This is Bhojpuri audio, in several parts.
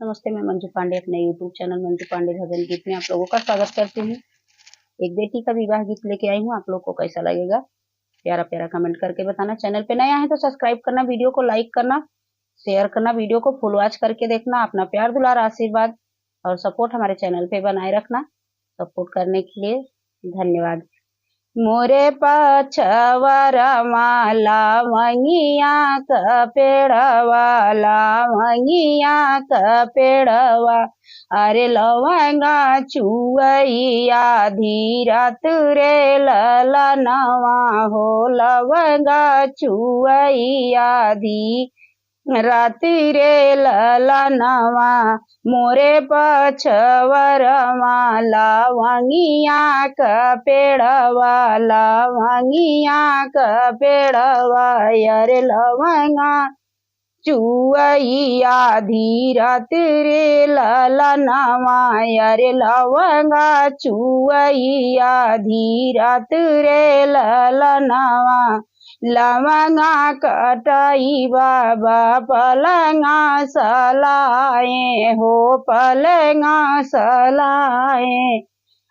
नमस्ते, मैं मंजू पांडे अपने यूट्यूब चैनल मंजू पांडे भजन गीत में आप लोगों का स्वागत करती हूँ। एक बेटी का विवाह गीत लेके आई हूँ। आप लोग को कैसा लगेगा प्यारा प्यारा कमेंट करके बताना। चैनल पे नया है तो सब्सक्राइब करना, वीडियो को लाइक करना, शेयर करना, वीडियो को फुल वॉच करके देखना। अपना प्यार दुलार आशीर्वाद और सपोर्ट हमारे चैनल पे बनाए रखना। सपोर्ट करने के लिए धन्यवाद। मोरे पछवर माला मंगिया क पेड़वा मंगिया क पेड़वा, अरे लवंगा चुवैया धीरत रे ललनवा हो, लवंगा चुवैया धी राति रे ललनवा, मोरे पछवर माला वंगिया क पेड़वा लवंगिया क पेड़वा, अरे लवंगा चुवैया धीरत रे ललनवा, अरे लवंगा चुवैया धीरत रे ललनवा, लवंगा कटाई बाबा पलंगा सलाए हो, पलंगा सलाए,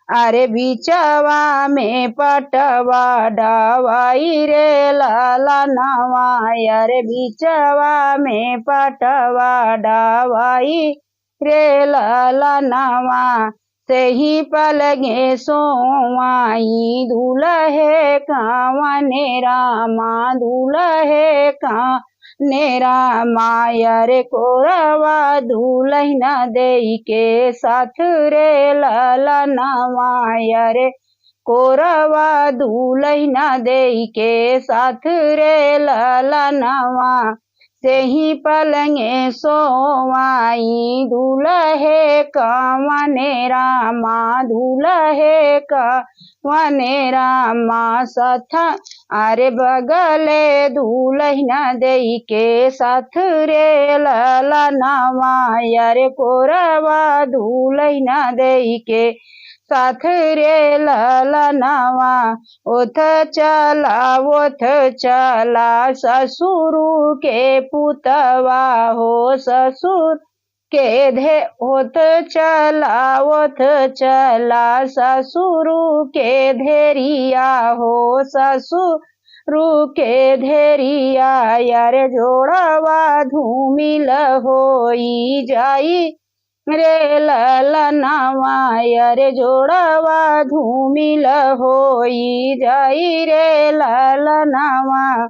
अरे बिचवा में पटवा डवाई रे ललनवा, अरे बिचवा में पटवा डवाई रे ललनवा, सही पलगे सोवाई दूल्हे कावने रामा, दूल्हे का नेरा मायर कोरवा दूल्हन दे के साथ रे ललनवा, अरे कोरवा दूल्हन दे के साथ रे ललनवा, सेही पलंगे सोवाई दूल्हे कावने रामा, दूल्हे कावने रामा, सथा अरे बगले दूल्हन दे के साथ रे ललनवा, अरे कोरवा दूल्हन दे के साथ रे ललनवा, ओथ चला ससुर के पुतवा हो, ससुर के धे ओथ चला ससुर के धेरिया हो, ससुर के धेरिया, यार जोड़वा धूमिल होई जाई रे ललनवा, अरे जोड़वा धूमिल होई जाई रे ललनवा,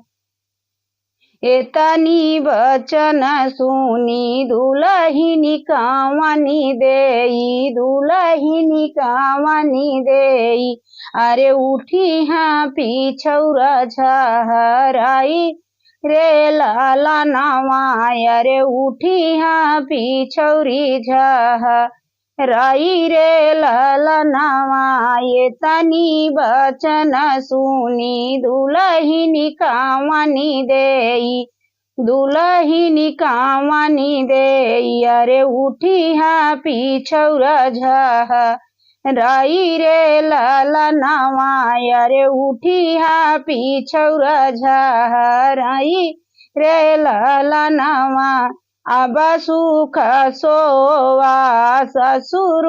एतनी वचन सुनी दुलहिनी कावनी देई, दुलहिनी कावनी देई, अरे उठी हाँ पिछौरा झहराई रे ललनवा, अरे उठी हाँ पिछौरी झहराई रे ललनवा, ये तनी वचन सुनी दुलहिनी कावनी देई, दुलहिनी कावनी देई, अरे उठी हाँ पिछौरा झहराई रे ललनवा, अरे उठी हाँ पिछौरा झहराई रे ललनवा, अब सुख सोवा ससुर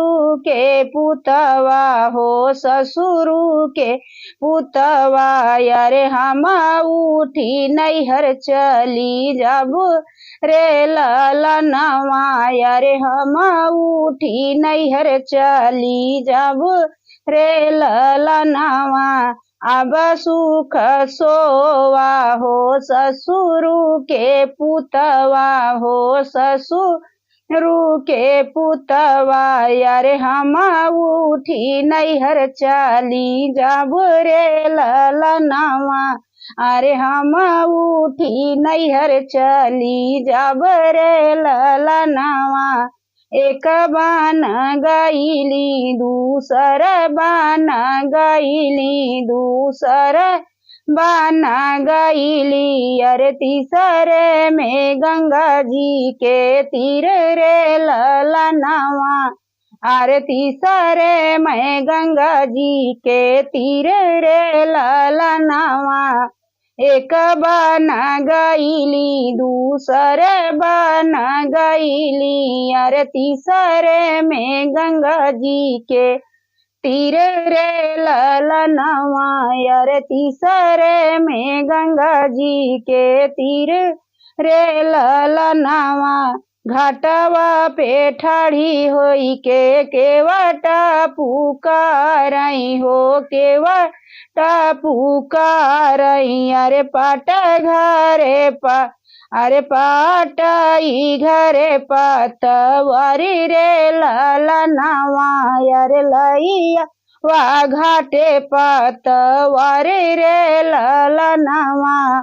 के पुतवा हो, ससुर के पुतवा, अरे हम उठी नैहर चली जब रे ललनवा, अरे हम उठी नैहर चली जब रे ललनवा, अब सुख सोवा हो ससुर के पुतवा हो, ससुर के पुतवा, अरे हम उठी नैहर चली जब रे ललनवा, अरे हम उठी नैहर चली जब रे ललनवा, एक बान गईली दूसर बान गईली, दूसर बान गईली, अरे तीसरे में गंगा जी के तीर रे ललनवा, अरे तीसरे में गंगा जी के तीर रे ललनवा, एक बन गईली दूसरे बन गईली, अरे तीसरे में गंगा जी के तीर रे ललनवा, अरे तीसरे में गंगा जी के तीर रे ललनवा। घाटवा पे ठाड़ी होई के केवटा पुकारई हो, केवटा पुकारई, अरे पाट घरे अरे पाटई घरे पतवारी रे ललनवा, अरे लैया वा घाटे पतवारी रे ललनवा।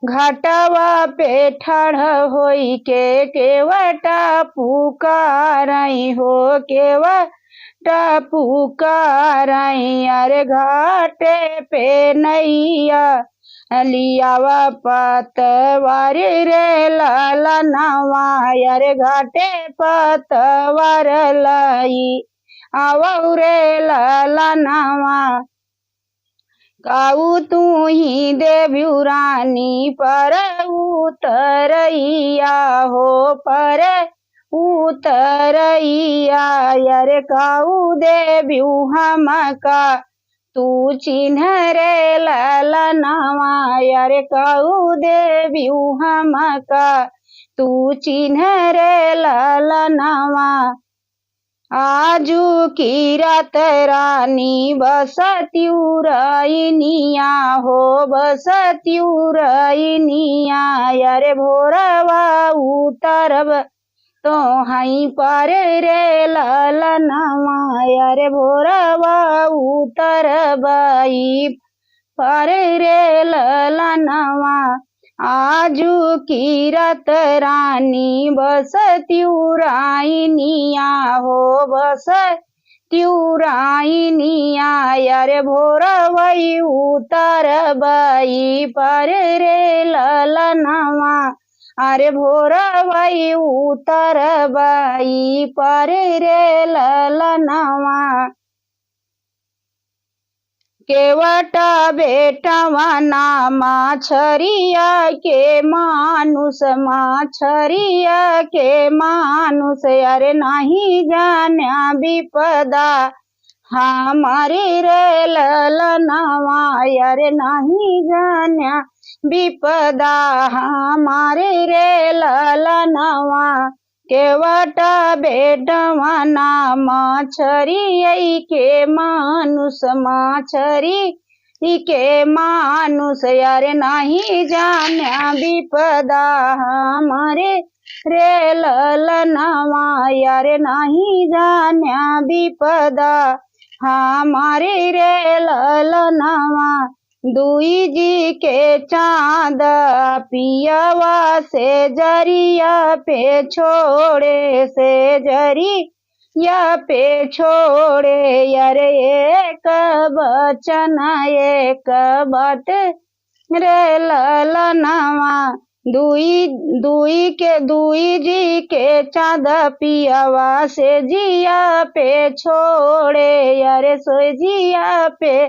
घाटवा पे ठाड़ होई के केवटा पुकारई हो, केवटा पुकारई, अरे घाटे पे नैया लियावा पतवारी रे ललनवा, अरे घाटे पतवार लई आवऊ रे ललनवा। काऊ तू ही देव्यू रानी पर उतरैया हो, पर उतरैया, अरे काऊ देव्यू हमका तू चिन्ह रे ललनवा, अरे काऊ देव्यू हमका तू चिन्ह रे ललनवा। आजू की रात रानी बसत्यू रईनिया हो, बसत्यू रईनिया, अरे भोरवा उतरब तो हई पर रे ललनवा, अरे भोरवा उतरबई पर रे ललनवा। आजू की रात रानी बसत्यू राईनिया हो, बसत्यू राईनिया, अरे भोरवई उतरबई पर रे ललनवा, अरे भोरवई उतरबई पर रे ललनवा। केवटा बेटवा नामा छरिया के मानुष, माछरिया के मानुष, अरे नहीं जान्या विपदा हमारी रे ललनवा, अरे नहीं जान्या विपदा हमारी रे ललनवा। केवटा बेटवा नामा छरियई के मानुष, माछरी के मानुष, अरे नहीं जान्या विपदा हमारे रे ललनवा, अरे नहीं जान्या विपदा हमारे रे ललनवा। दुई जी के चाँद पियवा से जरिया पे छोड़े, से जरिया पे छोड़े, अरे एक बचन एक बात रे ललनवा। दुई जी के चाँद पियवा से जिया पे छोड़े, अरे सो जिया पे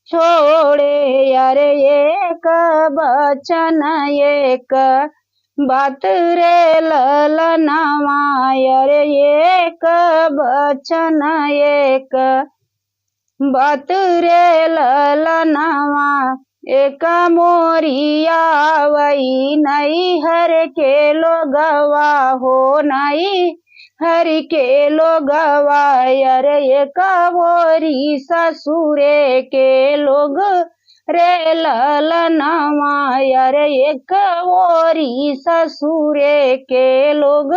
छोड़े, अरे एक बचन एक बात रे ललनवा, अरे एक बचन एक बात रे ललनवा। एक मोरिया वही नई हर के लोगवा हो, नई हरि के लोगवा, अरे एक मोरी ससुरे के लोग रे ललनवा, अरे एक मोरी ससुरे के लोग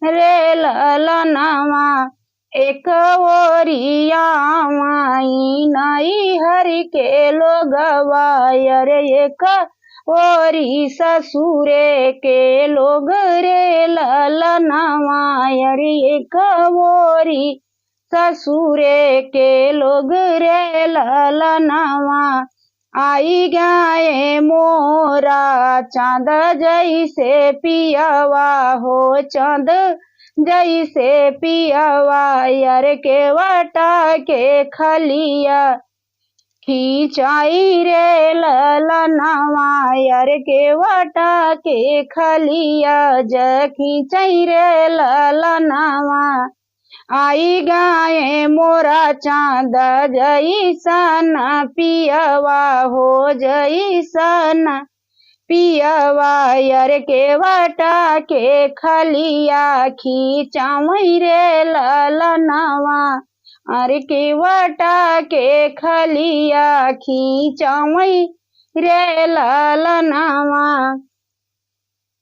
रे ललनवा। एक ओरिया माई नई हरि के लोगवा, अरे एक ओरी ससुरे के लोग रे ललनवा, अरे एक ओरी ससुरे के लोग रे ललनवा। आई गाए मोरा चाँद जैसे पियवा हो, चाँद जैसे पियवा, अरे केवटा के खलिया खींचाई रे ललनवा यार केवटा के खलिया ज खींचाई रे ललनवा आई गाये मोरा चांद जईसन पियवा हो जईसन पियवा यार केवटा के खलिया खींचाई रे ललनवा अरे केवटा के खलिया खींचाई रे ललनवा